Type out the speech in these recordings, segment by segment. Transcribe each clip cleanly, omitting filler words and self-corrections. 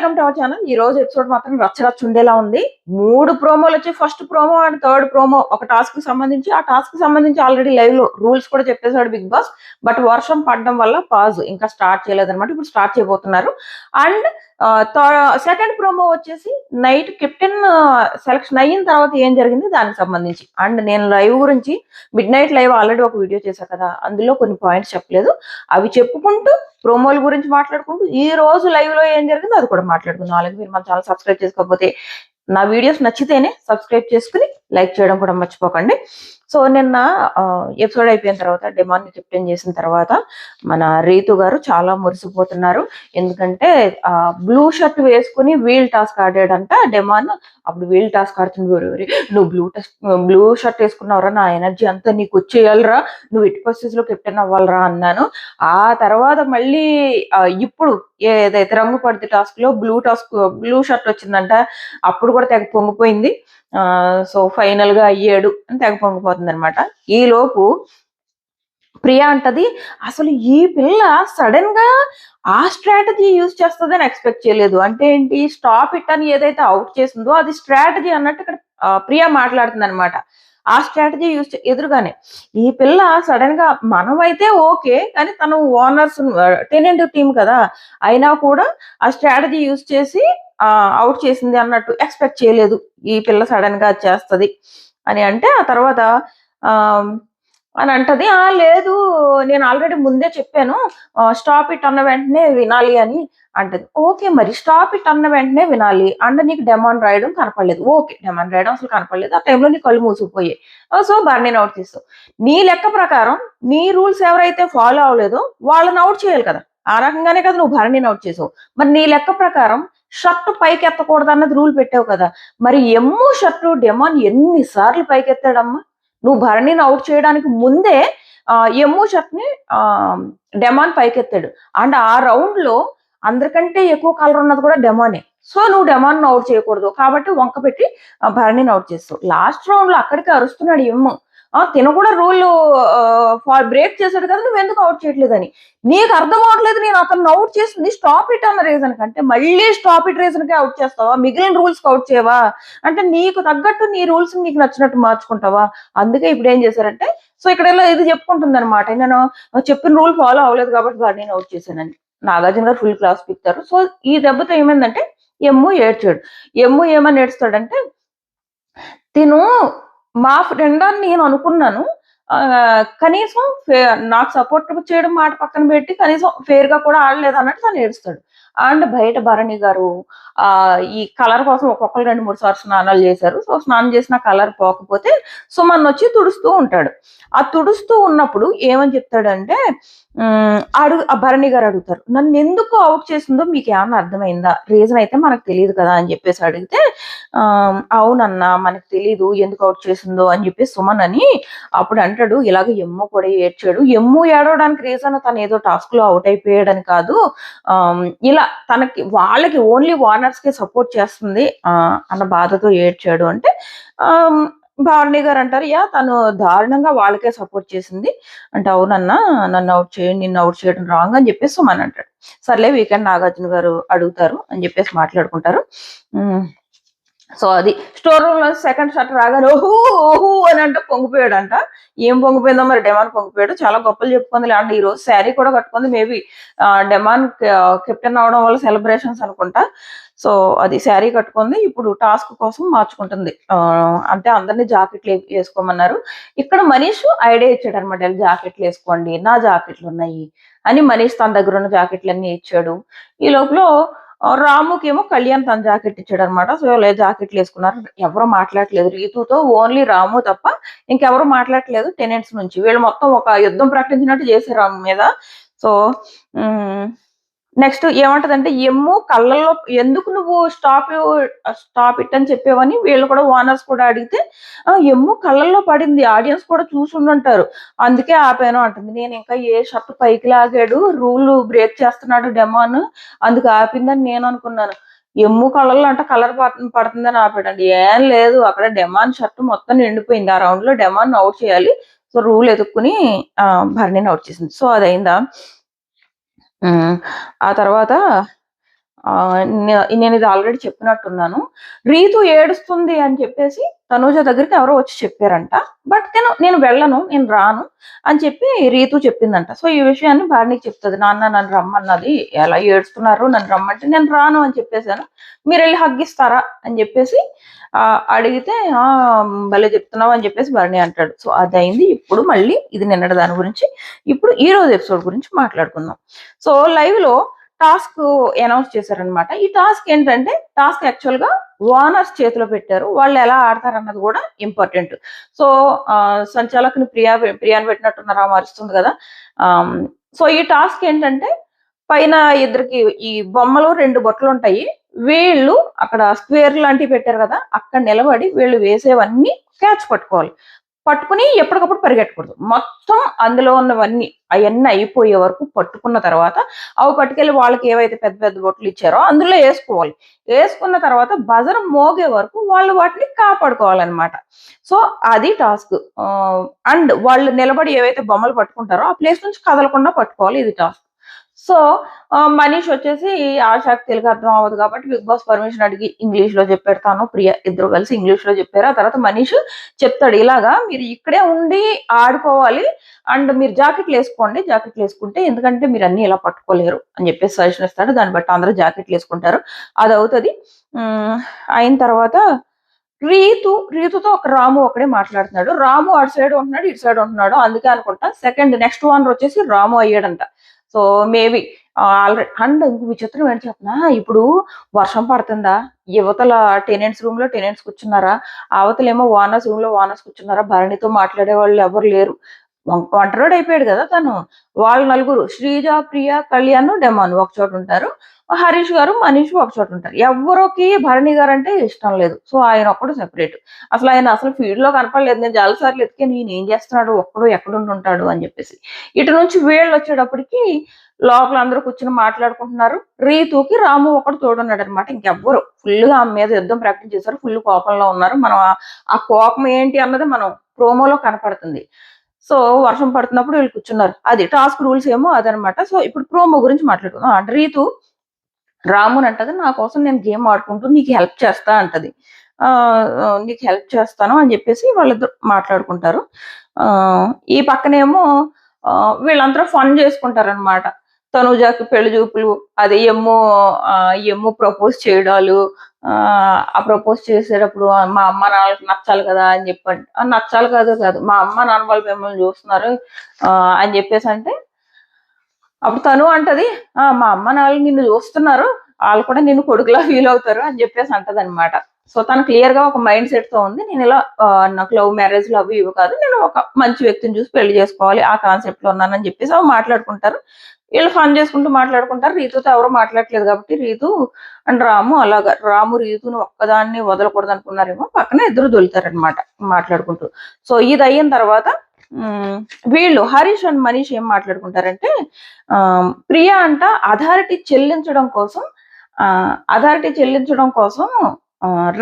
Welcome to our channel. ఈ రోజు episode మాత్రం రచ్చరచ్చ ఉండేలా ఉంది. 3 ప్రోమోలు వచ్చి first promo and third promo ఒక టాస్క్ కి సంబంధించి ఆ టాస్క్ కి సంబంధించి ఆల్రెడీ లైవ్ లో రూల్స్ కూడా చెప్పేశాడు బిగ్ బాస్. బట్ వర్షం పడడం వల్ల పాజ్ ఇంకా స్టార్ట్ చేయలేదన్నమాట. ఇప్పుడు స్టార్ట్ చేయబోతున్నారు. అండ్ సెకండ్ ప్రోమో వచ్చేసి నైట్ కెప్టెన్ సెలక్షన్ అయిన తర్వాత ఏం జరిగింది దానికి సంబంధించి. అండ్ నేను లైవ్ గురించి మిడ్ నైట్ లైవ్ ఆల్రెడీ ఒక వీడియో చేశా కదా, అందులో కొన్ని పాయింట్స్ చెప్పలేదు. అవి చెప్పుకుంటూ ప్రోమోల గురించి మాట్లాడుకుంటూ ఈ రోజు లైవ్ లో ఏం జరిగిందో అది కూడా మాట్లాడుకుందాం. అలాగే మీరు మన ఛానల్ సబ్స్క్రైబ్ చేసుకోకపోతే నా వీడియోస్ నచ్చితేనే సబ్స్క్రైబ్ చేసుకుని లైక్ చేయడం కూడా మర్చిపోకండి. సో నిన్న ఎపిసోడ్ అయిపోయిన తర్వాత డెమాన్ ని కెప్టెన్ చేసిన తర్వాత మన రీతు గారు చాలా మురిసిపోతున్నారు. ఎందుకంటే బ్లూ షర్ట్ వేసుకుని వీల్ టాస్క్ ఆడాడంట డెమాన్. అప్పుడు వీల్ టాస్క్ ఆడుతుంది, నువ్వు బ్లూ షర్ట్ వేసుకున్నావురా, నా ఎనర్జీ అంతా నీకు వచ్చేయాలరా, నువ్వు ఎట్టి పరిస్థితుల్లో లో కెప్టెన్ అవ్వాలరా అన్నాను. ఆ తర్వాత మళ్ళీ ఇప్పుడు ఏదైతే రంగు పడితే టాస్క్ లో బ్లూ షర్ట్ వచ్చిందంట, అప్పుడు కూడా తెగ పొంగిపోయింది. సో ఫైనల్ గా అయ్యాడు అని తెగ పొంగిపోతుంది అనమాట. ఈ లోపు ప్రియా అంటది, అసలు ఈ పిల్ల సడన్ గా ఆ స్ట్రాటజీ యూజ్ చేస్తుందని ఎక్స్పెక్ట్ చేయలేదు. అంటే ఏంటి, స్టాప్ ఇట్ అని ఏదైతే అవుట్ చేసిందో అది స్ట్రాటజీ అన్నట్టు ఇక్కడ ప్రియా మాట్లాడుతుంది అనమాట. ఆ స్ట్రాటజీ యూజ్ ఎదురుగానే ఈ పిల్ల సడన్ గా మనమైతే ఓకే, కానీ తను ఓనర్స్ టెనెంట్ టీమ్ కదా, అయినా కూడా ఆ స్ట్రాటజీ యూజ్ చేసి అవుట్ చేసింది అన్నట్టు ఎక్స్పెక్ట్ చేయలేదు ఈ పిల్ల సడన్ గా చేస్తుంది అని. అంటే ఆ తర్వాత అని అంటది, లేదు నేను ఆల్రెడీ ముందే చెప్పాను స్టాప్ ఇట్ అన్న వెంటనే వినాలి అని అంటది. ఓకే, మరి స్టాప్ ఇట్ అన్న వెంటనే వినాలి అండ్ నీకు డెమాన్ రాయడం కనపడలేదు. ఓకే, డెమాన్ రాయడం అసలు కనపడలేదు, ఆ టైంలో నీ కళ్ళు మూసుకుపోయాయి. సో బర్నీని అవుట్ చేస్తావు. నీ లెక్క ప్రకారం నీ రూల్స్ ఎవరైతే ఫాలో అవ్వలేదో వాళ్ళని అవుట్ చేయాలి కదా, ఆ రకంగానే కదా నువ్వు భరణిని అవుట్ చేసావు. మరి నీ లెక్క ప్రకారం షర్ట్ పైకి ఎత్తకూడదు అన్నది రూల్ పెట్టావు కదా, మరి ఎమ్ము షర్టు డెమాన్ ఎన్నిసార్లు పైకి ఎత్తాడమ్మా? నువ్వు భరణిని అవుట్ చేయడానికి ముందే ఎమ్ము షర్ట్ ని డెమాన్ పైకెత్తాడు. అండ్ ఆ రౌండ్ లో అందరికంటే ఎక్కువ కలర్ ఉన్నది కూడా డెమానే. సో నువ్వు డెమాన్ అవుట్ చేయకూడదు కాబట్టి వంక పెట్టి భరణిని అవుట్ చేస్తావు. లాస్ట్ రౌండ్ లో అక్కడికి అరుస్తున్నాడు ఎమ్ము, తిన కూడా రూల్ బ్రేక్ చేశాడు కదా, నువ్వు ఎందుకు అవుట్ చేయట్లేదని. నీకు అర్థం అవట్లేదు, నేను అతను అవుట్ చేసింది స్టాప్ ఇట్ అన్న రీజన్ కంటే మళ్ళీ stop it reason K out చేస్తావా, మిగిలిన రూల్స్ అవుట్ చేయవా? అంటే నీకు తగ్గట్టు నీ రూల్స్ నీకు నచ్చినట్టు మార్చుకుంటావా? అందుకే ఇప్పుడు ఏం చేశారంటే, సో ఇక్కడ ఇది చెప్పుకుంటుంది అనమాట, నేను చెప్పిన రూల్ ఫాలో అవ్వలేదు కాబట్టి నేను అవుట్ చేశానని. నాగార్జున గారు ఫుల్ క్లాస్ పిక్తారు. సో ఈ దెబ్బతో ఏమైందంటే ఎమ్ము ఏడ్చాడు. ఎమ్ము ఏమని ఏడుస్తాడంటే, తిను మా ఫ్రెండ్ అని నేను అనుకున్నాను, కనీసం నాకు సపోర్ట్ చేయడం మాట పక్కన పెట్టి కనీసం ఫేర్ గా కూడా ఆడలేదు అన్నట్టు తను ఏడుస్తాడు. అండ్ బయట భరణి గారు ఈ కలర్ కోసం ఒక్కొక్కరు 2-3 సార్లు స్నానాలు చేశారు. సో స్నానం చేసిన కలర్ పోకపోతే సుమన్ వచ్చి తుడుస్తూ ఉంటాడు. ఆ తుడుస్తూ ఉన్నప్పుడు ఏమని చెప్తాడంటే, భరణి గారు అడుగుతారు, నన్ను ఎందుకు అవుట్ చేసిందో మీకు ఏమన్నా అర్థమైందా, రీజన్ అయితే మనకు తెలియదు కదా అని చెప్పేసి అడిగితే, అవునన్నా మనకు తెలీదు ఎందుకు అవుట్ చేసిందో అని చెప్పేసి సుమన్ అని అప్పుడు అంటాడు. ఇలాగ ఎమ్ము కూడా ఏడ్చాడు. ఎమ్ము ఏడవడానికి రీజన్ తను ఏదో టాస్క్ లో అవుట్ అయిపోయాడని కాదు, ఇలా వాళ్ళకి ఓన్లీ ఓనర్స్ కి సపోర్ట్ చేస్తుంది అన్న బాధతో ఏడ్చాడు అంటే భరణి గారు అంటారు, తను దారుణంగా వాళ్ళకే సపోర్ట్ చేసింది అంటే, అవునన్నా నన్ను అవుట్ చేయండి, నిన్ను అవుట్ చేయడం రాంగ్ అని చెప్పేసి సుమన్ అంటాడు. సర్లే వీకెండ్ నాగార్జున గారు అడుగుతారు అని చెప్పేసి మాట్లాడుకుంటారు. సో అది స్టోర్ రూమ్ లో సెకండ్ షర్ట్ రాగానే ఓహూ అని అంటే పొంగిపోయాడంట. ఏం పొంగిపోయిందో మరి, డెమాన్ పొంగిపోయాడు. చాలా గొప్పలు చెప్పుకుంది. అండ్ ఈ రోజు శారీ కూడా కట్టుకుంది. మేబీ డెమాన్ కెప్టెన్ అవడం వల్ల సెలబ్రేషన్స్ అనుకుంటా. సో అది శారీ కట్టుకుంది. ఇప్పుడు టాస్క్ కోసం మార్చుకుంటుంది. అంటే అందరినీ జాకెట్లు వేసుకోమన్నారు. ఇక్కడ మనీష్ ఐడియా ఇచ్చాడు అనమాట, జాకెట్లు వేసుకోండి, నా జాకెట్లు ఉన్నాయి అని. మనీష్ తన దగ్గర ఉన్న జాకెట్లు అన్ని ఇచ్చాడు. ఈ లోపల రాముకి ఏమో కళ్యాణ్ తన జాకెట్ ఇచ్చాడు అనమాట. సో జాకెట్లు వేసుకున్నారు. ఎవరు మాట్లాడలేదు రీతుతో, ఓన్లీ రాము తప్ప ఇంకెవరు మాట్లాడలేదు టెనెంట్స్ నుంచి. వీళ్ళు మొత్తం ఒక యుద్ధం ప్రకటించినట్టు చేశారు రాము మీద. సో నెక్స్ట్ ఏమంటదంటే, ఎమ్ము కళ్ళల్లో ఎందుకు నువ్వు స్టాప్ ఇట్ అని చెప్పేవని వీళ్ళు కూడా ఓనర్స్ కూడా అడిగితే, ఎమ్ము కళ్ళల్లో పడింది, ఆడియన్స్ కూడా చూసుంటారు, అందుకే ఆపాను అంటుంది. నేను ఇంకా ఏ షర్ట్ పైకి లాగాడు, రూల్ బ్రేక్ చేస్తున్నాడు డెమాన్, అందుకు ఆపిందని నేను అనుకున్నాను. ఎమ్ము కళ్ళల్లో అంటే కలర్ పడుతుందని ఆపాడండి. ఏం లేదు, అక్కడ డెమాన్ షర్ట్ మొత్తం నిండిపోయింది. ఆ రౌండ్ లో డెమాన్ అవుట్ చేయాలి. సో రూల్ ఎదుక్కుని భరణిని అవుట్ చేసింది. సో అదైందా. ఆ తర్వాత నేను ఇది ఆల్రెడీ చెప్పినట్టున్నాను. రీతు ఏడుస్తుంది అని చెప్పేసి తనూజ దగ్గరికి ఎవరో వచ్చి చెప్పారంట. బట్ నేను వెళ్ళను, నేను రాను అని చెప్పి రీతు చెప్పిందంట. సో ఈ విషయాన్ని భార్గవికి చెప్తుంది. నాన్న నన్ను రమ్మన్నది, ఎలా ఏడుస్తున్నారు, నన్ను రమ్మంటే నేను రాను అని చెప్పేశాను, మీరు వెళ్ళి హగ్గిస్తారా అని చెప్పేసి అడిగితే భలే చెప్తున్నావు అని చెప్పేసి భార్గవి అంటాడు. సో అది అయింది. ఇప్పుడు మళ్ళీ ఇది నిన్నటి దాని గురించి, ఇప్పుడు ఈ రోజు ఎపిసోడ్ గురించి మాట్లాడుకుందాం. సో లైవ్ లో టాస్క్ అనౌన్స్ చేశారనమాట. ఈ టాస్క్ ఏంటంటే, టాస్క్ యాక్చువల్ గా ఓనర్స్ చేతిలో పెట్టారు. వాళ్ళు ఎలా ఆడతారు అన్నది కూడా ఇంపార్టెంట్. సో సంచాలకుని ప్రియాని పెట్టినట్టున్నారు, మారుస్తుంది కదా. సో ఈ టాస్క్ ఏంటంటే, పైన ఇద్దరికి ఈ బొమ్మలు 2 బొట్టలు ఉంటాయి. వీళ్ళు అక్కడ స్క్వేర్ లాంటివి పెట్టారు కదా, అక్కడ నిలబడి వీళ్ళు వేసేవన్నీ క్యాచ్ పట్టుకోవాలి. పట్టుకుని ఎప్పటికప్పుడు పరిగెట్టకూడదు. మొత్తం అందులో ఉన్నవన్నీ అవన్నీ అయిపోయే వరకు పట్టుకున్న తర్వాత అవి పట్టుకెళ్ళి వాళ్ళకి ఏవైతే పెద్ద పెద్ద బొట్లు ఇచ్చారో అందులో వేసుకోవాలి. వేసుకున్న తర్వాత బజర్ మోగే వరకు వాళ్ళు వాటిని కాపాడుకోవాలన్నమాట. సో అది టాస్క్. అండ్ వాళ్ళు నిలబడి ఏవైతే బొమ్మలు పట్టుకుంటారో ఆ ప్లేస్ నుంచి కదలకుండా పట్టుకోవాలి. ఇది టాస్క్. సో మనీష్ వచ్చేసి ఆశాకి తెలుగు అర్థం అవ్వదు కాబట్టి బిగ్ బాస్ పర్మిషన్ అడిగి ఇంగ్లీష్ లో చెప్పాడు. తాను ప్రియా ఇద్దరు కలిసి ఇంగ్లీష్ లో చెప్పారు. ఆ తర్వాత మనీష్ చెప్తాడు, ఇలాగా మీరు ఇక్కడే ఉండి ఆడుకోవాలి అండ్ మీరు జాకెట్లు వేసుకోండి, జాకెట్లు వేసుకుంటే ఎందుకంటే మీరు అన్ని ఇలా పట్టుకోలేరు అని చెప్పేసి సజెషన్ ఇస్తాడు. దాన్ని బట్టి అందరూ జాకెట్లు వేసుకుంటారు. అది అవుతుంది. అయిన తర్వాత రీతుతో ఒక రాము ఒకడే మాట్లాడుతున్నాడు. రాము అటు సైడ్ ఉంటున్నాడు, ఇటు సైడ్ ఉంటున్నాడు. అందుకే అనుకుంటా నెక్స్ట్ ఓనర్ వచ్చేసి రాము అయ్యాడంట. So maybe already. అండ్ ఇంకో విచిత్రం ఏంటి చెప్పనా, ఇప్పుడు వర్షం పడుతుందా, యువతల టెనెంట్స్ రూమ్ లో టెనెంట్స్ కూర్చున్నారా, అవతలేమో ఓనర్స్ రూమ్ లో ఓనర్స్ కూర్చున్నారా, భరణితో మాట్లాడే వాళ్ళు ఎవరు లేరు. ఒంటరోడు అయిపోయాడు కదా తను. వాళ్ళు నలుగురు శ్రీజ, ప్రియ, కళ్యాణ్, డెమాన్ ఒక చోట ఉంటారు. హరీష్ గారు, మనీష్ ఒక చోట ఉంటారు. ఎవరికి భరణి గారు అంటే ఇష్టం లేదు. సో ఆయన ఒక్కడు సెపరేట్. అసలు ఫీల్డ్ లో కనపడలేదు. నేను చాలాసార్లు ఎత్తికే నేను ఏం చేస్తున్నాడు, ఒక్కడు ఎక్కడుంటుంటాడు అని చెప్పేసి. ఇటు నుంచి వీళ్ళు వచ్చేటప్పటికి లోపల అందరూ కూర్చుని మాట్లాడుకుంటున్నారు. రీతుకి రాము ఒకడు తోడున్నాడు అనమాట. ఇంకెవ్వరు ఫుల్ గా ఆమె మీద యుద్ధం ప్రాక్టీస్ చేశారు. ఫుల్ కోపంలో ఉన్నారు. మనం ఆ కోపం ఏంటి అన్నది మనం ప్రోమోలో కనపడుతుంది. సో వర్షం పడుతున్నప్పుడు వీళ్ళు కూర్చున్నారు. అది టాస్క్ రూల్స్ ఏమో అదనమాట. సో ఇప్పుడు ప్రోమో గురించి మాట్లాడుకుందాం. అంటే రీతు రాముని అంటది, నా కోసం నేను గేమ్ ఆడుకుంటూ నీకు హెల్ప్ చేస్తా అంటది. నీకు హెల్ప్ చేస్తాను అని చెప్పేసి వాళ్ళిద్దరు మాట్లాడుకుంటారు. ఈ పక్కనేమో వీళ్ళందరూ ఫన్ చేసుకుంటారు అనమాట. తనుజాకి పెళ్లి చూపులు, అది ఎమ్ము ప్రపోజ్ చేయడాలు. ఆ ప్రపోజ్ చేసేటప్పుడు మా అమ్మ నాన్నకి నచ్చాలి కదా అని చెప్పండి. నచ్చాలి కాదు మా అమ్మ నాన్న వాళ్ళు మిమ్మల్ని చూస్తున్నారు అని చెప్పేసి అంటే, అప్పుడు తను అంటది, మా అమ్మ నాన్న నిన్ను చూస్తున్నారు, వాళ్ళు కూడా నిన్ను కొడుకులా ఫీల్ అవుతారు అని చెప్పేసి అంటది అనమాట. సో తను క్లియర్ గా ఒక మైండ్ సెట్ తో ఉంది. నేను ఇలా నాకు లవ్ మ్యారేజ్ లవ్ ఇవి కాదు, నేను ఒక మంచి వ్యక్తిని చూసి పెళ్లి చేసుకోవాలి ఆ కాన్సెప్ట్ లో ఉన్నానని చెప్పేసి అవి మాట్లాడుకుంటారు. వీళ్ళు ఫన్ చేసుకుంటూ మాట్లాడుకుంటారు. రీతుతో ఎవరు మాట్లాడట్లేదు కాబట్టి రీతు అండ్ రాము అలాగా రాము రీతును ఒక్కదాన్ని వదలకూడదు అనుకున్నారేమో, పక్కన ఇద్దరు దొలుతారనమాట మాట్లాడుకుంటూ. సో ఇది అయిన తర్వాత వీళ్ళు హరీష్ అండ్ మనీష్ ఏం మాట్లాడుకుంటారంటే, ప్రియా అంట అథారిటీ చెల్లించడం కోసం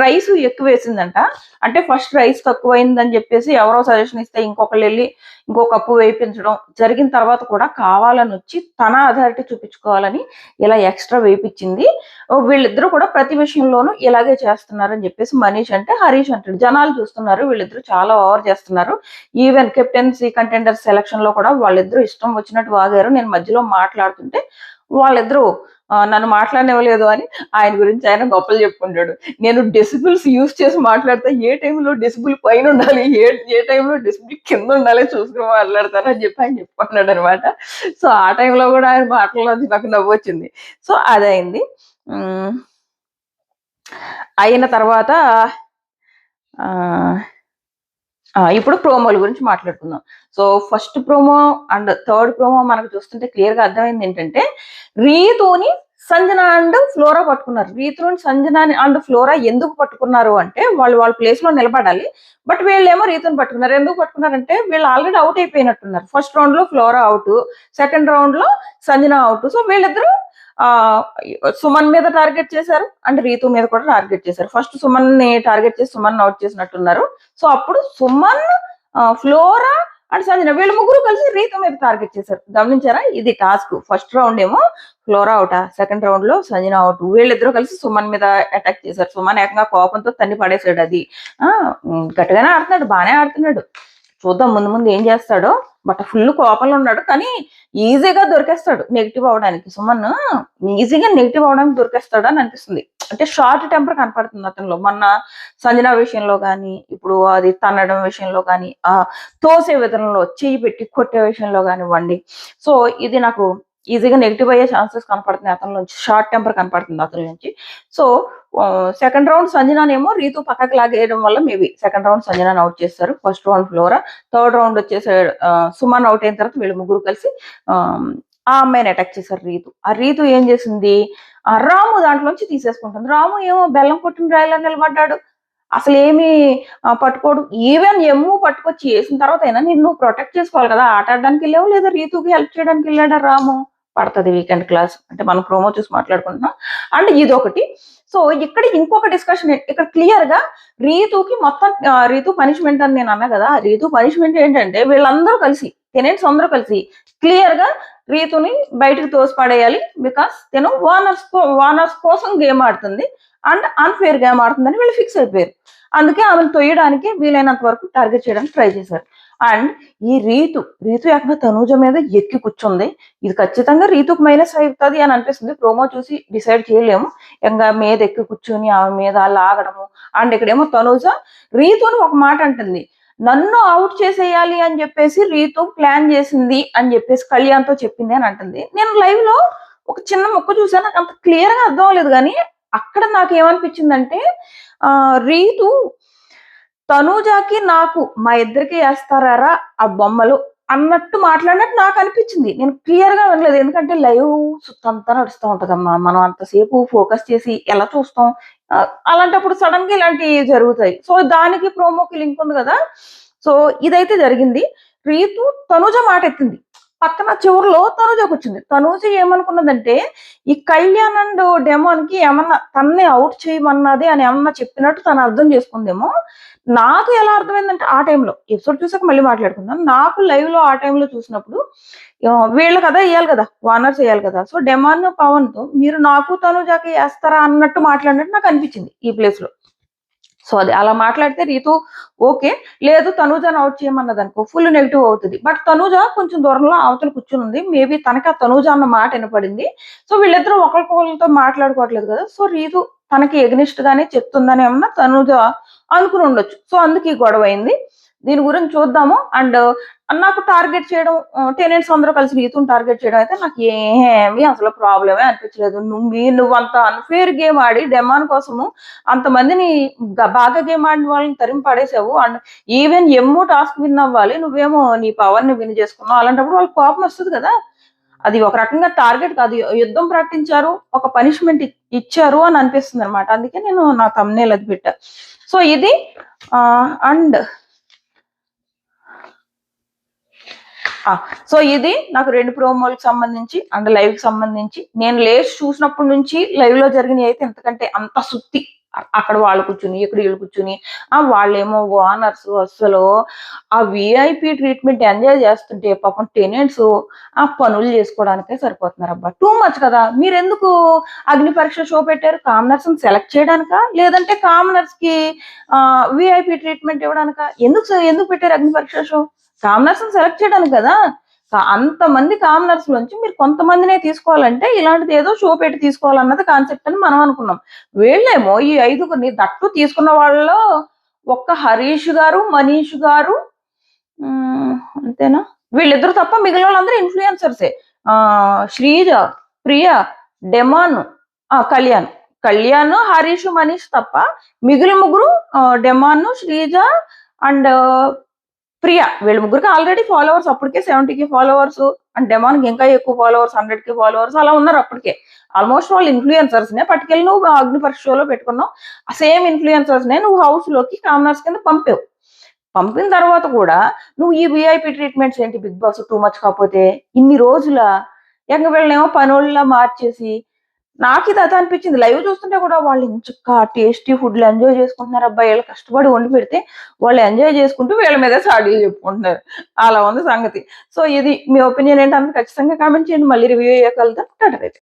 రైస్ ఎక్కువ వేసిందంట. అంటే ఫస్ట్ రైస్ తక్కువైందని చెప్పేసి ఎవరో సజెషన్ ఇస్తే ఇంకొకళ్ళు వెళ్ళి ఇంకో కప్పు వేయించడం జరిగిన తర్వాత కూడా కావాలని వచ్చి తన అథారిటీ చూపించుకోవాలని ఇలా ఎక్స్ట్రా వేయించింది. వీళ్ళిద్దరూ కూడా ప్రతి విషయంలోనూ ఇలాగే చేస్తున్నారని చెప్పేసి మనీష్ అంటే, హరీష్ అంటాడు జనాలు చూస్తున్నారు, వీళ్ళిద్దరూ చాలా ఓవర్ చేస్తున్నారు. ఈవెన్ కెప్టెన్సీ కంటెండర్ సెలక్షన్ లో కూడా వాళ్ళిద్దరూ ఇష్టం వచ్చినట్టు వాగారు. నేను మధ్యలో మాట్లాడుతుంటే వాళ్ళిద్దరూ నన్ను మాట్లాడనివ్వలేదు అని ఆయన గురించి ఆయన గొప్పలు చెప్పుకుంటాడు. నేను డెసిబుల్స్ యూజ్ చేసి మాట్లాడితే ఏ టైంలో డెసిబుల్ పైన ఉండాలి, ఏ టైంలో డెసిబుల్ కింద ఉండాలి చూసుకుని మాట్లాడతారు అని చెప్పి ఆయన చెప్పుకున్నాడు అనమాట. సో ఆ టైంలో కూడా ఆయన మాట్లాడేది నాకు నవ్వు వచ్చింది. సో అదైంది. అయిన తర్వాత ఇప్పుడు ప్రోమోల గురించి మాట్లాడుకుందాం. So first promo and third promo మనకు చూస్తుంటే క్లియర్ గా అర్థమైంది ఏంటంటే, రీతుని సంజన అండ్ ఫ్లోరా పట్టుకున్నారు. రీతుని సంజన అండ్ ఫ్లోరా ఎందుకు పట్టుకున్నారు అంటే, వాళ్ళ ప్లేస్ లో నిలబడాలి. బట్ వీళ్ళేమో రీతుని పట్టుకున్నారు. ఎందుకు పట్టుకున్నారంటే, వీళ్ళు ఆల్రెడీ అవుట్ అయిపోయినట్టున్నారు. ఫస్ట్ రౌండ్ లో ఫ్లోరా అవుట్, సెకండ్ రౌండ్ లో సంజన అవుట్. సో వీళ్ళిద్దరూ సుమన్ మీద టార్గెట్ చేశారు అండ్ రీతు మీద కూడా టార్గెట్ చేశారు. ఫస్ట్ సుమన్ ని టార్గెట్ చేసి సుమన్ అవుట్ చేసినట్టున్నారు. సో అప్పుడు సుమన్, ఫ్లోరా అండ్ సంజన వీళ్ళు ముగ్గురు కలిసి రీతు మీద టార్గెట్ చేశారు. గమనించారా? ఇది టాస్క్. ఫస్ట్ రౌండ్ ఏమో ఫ్లోరా అవుట్, సెకండ్ రౌండ్ లో సంజన అవుట్. వీళ్ళిద్దరూ కలిసి సుమన్ మీద అటాక్ చేశారు. సుమన్ ఏకంగా కోపంతో తన్ని పడేసాడు. అది గట్టిగానే ఆడుతున్నాడు, బాగానే ఆడుతున్నాడు. చూద్దాం ముందు ముందు ఏం చేస్తాడో. బట్ ఫుల్ కోపంలో ఉన్నాడు, కానీ ఈజీగా దొరికేస్తాడు నెగిటివ్ అవడానికి. సుమన్ ఈజీగా నెగిటివ్ అవడానికి దొరికేస్తాడు అని అనిపిస్తుంది. అంటే షార్ట్ టెంపర్ కనపడుతుంది అతనిలో. మొన్న సంజన విషయంలో కానీ, ఇప్పుడు అది తన్నడం విషయంలో కానీ, తోసే విధానంలో చెయ్యి పెట్టి కొట్టే విషయంలో కానివ్వండి. సో ఇది నాకు ఈజీగా నెగిటివ్ అయ్యే ఛాన్సెస్ కనపడుతున్నాయి అతని నుంచి. షార్ట్ టెంపర్ కనపడుతుంది అతని నుంచి. సో సెకండ్ రౌండ్ సంజనానేమో రీతు పక్కకి లాగేయడం వల్ల మేబీ సెకండ్ రౌండ్ సంజనాని అవుట్ చేస్తారు. First round flora, third round వచ్చేసి సుమన్ అవుట్ అయిన తర్వాత వీళ్ళు ముగ్గురు కలిసి ఆ అమ్మాయిని అటాక్ చేశారు రీతు. ఆ రీతు ఏం చేసింది, రాము దాంట్లోంచి తీసేసుకుంటుంది. రాము ఏమో బెల్లం కొట్టిన రాయిలా నిలబడ్డాడు, అసలు ఏమి పట్టుకోడు. ఈవెన్ ఎమ్ము పట్టుకొచ్చి వేసిన తర్వాత అయినా నిన్ను ప్రొటెక్ట్ చేసుకోవాలి కదా, ఆట ఆడడానికి వెళ్ళావు లేదా రీతుకి హెల్ప్ చేయడానికి వెళ్ళాడా రాము? పడుతుంది వీకెండ్ క్లాస్ అంటే మనం ప్రోమో చూసి మాట్లాడుకుంటున్నాం. అండ్ ఇది ఒకటి. సో ఇక్కడ ఇంకొక డిస్కషన్, ఇక్కడ క్లియర్ గా రీతుకి మొత్తం రీతు పనిష్మెంట్ అని నేను అన్నా కదా. రీతు పనిష్మెంట్ ఏంటంటే వీళ్ళందరూ కలిసి, టెనెంట్స్ అందరూ కలిసి క్లియర్ గా రీతుని బయటకు తోసిపడేయాలి. బికాస్ తను వానర్స్ కోసం గేమ్ ఆడుతుంది అండ్ అన్ఫేర్ గేమ్ ఆడుతుందని వీళ్ళు ఫిక్స్ అయిపోయారు. అందుకే ఆమెను తొయ్యడానికి వీలైనంత వరకు టార్గెట్ చేయడానికి ట్రై చేశారు. అండ్ ఈ రీతు ఏకంగా తనూజ మీద ఎక్కి కూర్చుంది. ఇది ఖచ్చితంగా రీతుకు మైనస్ అవుతుంది అని అనిపిస్తుంది. ప్రోమో చూసి డిసైడ్ చేయలేము. ఇంకా మీద ఎక్కి కూర్చొని ఆమె మీద లాగడము. అండ్ ఇక్కడేమో తనూజ రీతుని ఒక మాట అంటుంది, నన్ను అవుట్ చేసేయాలి అని చెప్పేసి రీతు ప్లాన్ చేసింది అని చెప్పేసి కళ్యాణ్తో చెప్పింది అని అంటుంది. నేను లైవ్ లో ఒక చిన్న మొక్క చూసాను, నాకు అంత క్లియర్ గా అర్థం అవ్వలేదు. కానీ అక్కడ నాకు ఏమనిపించిందంటే రీతు తనూజాకి నాకు మా ఇద్దరికి వేస్తారా ఆ బొమ్మలు అన్నట్టు మాట్లాడినట్టు నాకు అనిపించింది. నేను క్లియర్ గా వినలేదు, ఎందుకంటే లైవ్ సుత్తంతా నడుస్తూ ఉంటదమ్మా, మనం అంతసేపు ఫోకస్ చేసి ఎలా చూస్తాం. అలాంటప్పుడు సడన్ గా ఇలాంటివి జరుగుతాయి. సో దానికి ప్రోమోకి లింక్ ఉంది కదా. సో ఇదైతే జరిగింది. రీతు తనూజ మాట ఎత్తింది, పక్కన చివరిలో తనూజకు వచ్చింది. తనూజ ఏమనుకున్నదంటే ఈ కళ్యాణ్ అండ్ డెమోన్ కి ఏమన్నా తన్నే అవుట్ చేయమన్నది అని ఏమన్నా చెప్పినట్టు తను అర్థం చేసుకుందేమో. నాకు ఎలా అర్థమైందంటే ఆ టైంలో ఎపిసోడ్ చూసాక మళ్ళీ మాట్లాడుకుందాం. నాకు లైవ్ లో ఆ టైంలో చూసినప్పుడు వీళ్ళు కదా వేయాలి కదా, వానర్స్ వేయాలి కదా. సో డెమాన్ పవన్ తో మీరు నాకు తనూజాకి వేస్తారా అన్నట్టు మాట్లాడినట్టు నాకు అనిపించింది ఈ ప్లేస్ లో. సో అది అలా మాట్లాడితే రీతు ఓకే, లేదు తనూజాని అవుట్ చేయమన్నది అనుకో ఫుల్ నెగిటివ్ అవుతుంది. బట్ తనూజ కొంచెం దూరంలో అవతల కూర్చుని ఉంది. మేబీ తనకి ఆ తనూజ అన్న మాట వినపడింది. సో వీళ్ళిద్దరూ ఒకరికొకరితో మాట్లాడుకోవట్లేదు కదా. సో రీతు తనకి ఎగ్నిస్ట్ గానే చెప్తుందని ఏమన్నా తనూజ అనుకుని ఉండొచ్చు. సో అందుకు ఈ గొడవ అయింది. దీని గురించి చూద్దాము. అండ్ నాకు టార్గెట్ చేయడం, టెనెంట్స్ అందరూ కలిసి రీతుని టార్గెట్ చేయడం అయితే నాకు ఏమీ అసలు ప్రాబ్లమే అనిపించలేదు. నువ్వు అంత అన్ఫేర్ గేమ్ ఆడి డెమాన్ కోసము అంతమందిని బాగా గేమ్ ఆడిన వాళ్ళని తరిమి పడేసావు. అండ్ ఈవెన్ ఎమ్మో టాస్క్ విన్ అవ్వాలి, నువ్వేమో నీ పవర్ ని విన్ చేసుకున్నావు. అలాంటప్పుడు వాళ్ళకి కోపం వస్తుంది కదా. అది ఒక రకంగా టార్గెట్ కాదు, యుద్ధం ప్రకటించారు, ఒక పనిష్మెంట్ ఇచ్చారు అని అనిపిస్తుంది అనమాట. అందుకే నేను నా thumbnail అది పెట్టా. సో ఇది అండ్ సో ఇది నాకు 2 ప్రోమోలకు సంబంధించి అండ్ లైవ్ కి సంబంధించి. నేను లేచి చూసినప్పటి నుంచి లైవ్ లో జరిగినవి అయితే ఎంతకంటే అంత సుత్తి. అక్కడ వాళ్ళు కూర్చుని ఇక్కడ వీళ్ళు కూర్చుని వాళ్ళేమో ఓనర్స్ అసలు ఆ విఐపి ట్రీట్మెంట్ ఎంజాయ్ చేస్తుంటే పాపం టెనెంట్స్ ఆ పనులు చేసుకోవడానికే సరిపోతున్నారు. అబ్బా టూ మచ్ కదా. మీరు ఎందుకు అగ్ని పరీక్ష షో పెట్టారు? కామనర్స్ సెలెక్ట్ చేయడానికా, లేదంటే కామనర్స్ కి విఐపి ట్రీట్మెంట్ ఇవ్వడానికా? ఎందుకు పెట్టారు అగ్ని పరీక్ష షో? కామనర్స్ సెలెక్ట్ చేయడానికి కదా. అంతమంది కామనర్స్ నుంచి మీరు కొంతమందినే తీసుకోవాలంటే ఇలాంటిది ఏదో షో పెట్టి తీసుకోవాలన్నది కాన్సెప్ట్ అని మనం అనుకున్నాం. వీళ్ళేమో ఈ 5గురిని దట్టు తీసుకున్న వాళ్ళలో ఒక్క హరీష్ గారు, మనీష్ గారు, అంతేనా, వీళ్ళిద్దరు తప్ప మిగిలిన వాళ్ళందరూ ఇన్ఫ్లుయెన్సర్సే. శ్రీజ, ప్రియా, డెమాన్, కళ్యాణ్, హరీష్, మనీష్ తప్ప మిగిలిన ముగ్గురు డెమాన్, శ్రీజ అండ్ ప్రియా, వీళ్ళ ముగ్గురికి ఆల్రెడీ ఫాలోవర్స్ అప్పటికే 70K ఫాలోవర్స్. అండ్ డెమాన్కి ఇంకా ఎక్కువ ఫాలోవర్స్, 100K ఫాలోవర్స్ అలా ఉన్నారు అప్పటికే. ఆల్మోస్ట్ వాళ్ళు ఇన్ఫ్లుయెన్సర్స్ నే పట్టుకెళ్ళి నువ్వు అగ్ని పరీక్ష షోలో పెట్టుకున్నావు. ఆ సేమ్ ఇన్ఫ్లుయెన్సర్స్ నే నువ్వు హౌస్ లోకి కామనర్స్ కింద పంపావు. పంపిన తర్వాత కూడా నువ్వు ఈ విఐపి ట్రీట్మెంట్స్ ఏంటి బిగ్ బాస్ టూ మచ్ కాకపోతే ఇన్ని రోజుల వీళ్ళనేమో పనోళ్ళ మార్చేసి నాకు ఇది అదే అనిపించింది. లైవ్ చూస్తుంటే కూడా వాళ్ళు ఎంచక్కా టేస్టీ ఫుడ్‌లు ఎంజాయ్ చేసుకుంటున్నారు. అబ్బా! ఈళ్ళు కష్టపడి వండి పెడితే వాళ్ళు ఎంజాయ్ చేసుకుంటూ వీళ్ళ మీదే చాడీలు చెప్పుకుంటున్నారు. అలా ఉంది సంగతి. సో, ఇది మీ ఒపీనియన్ ఏంటన్నది ఖచ్చితంగా కామెంట్ చేయండి. మళ్ళీ రివ్యూ అయ్యాక కలుద్దాం. Tata bye by.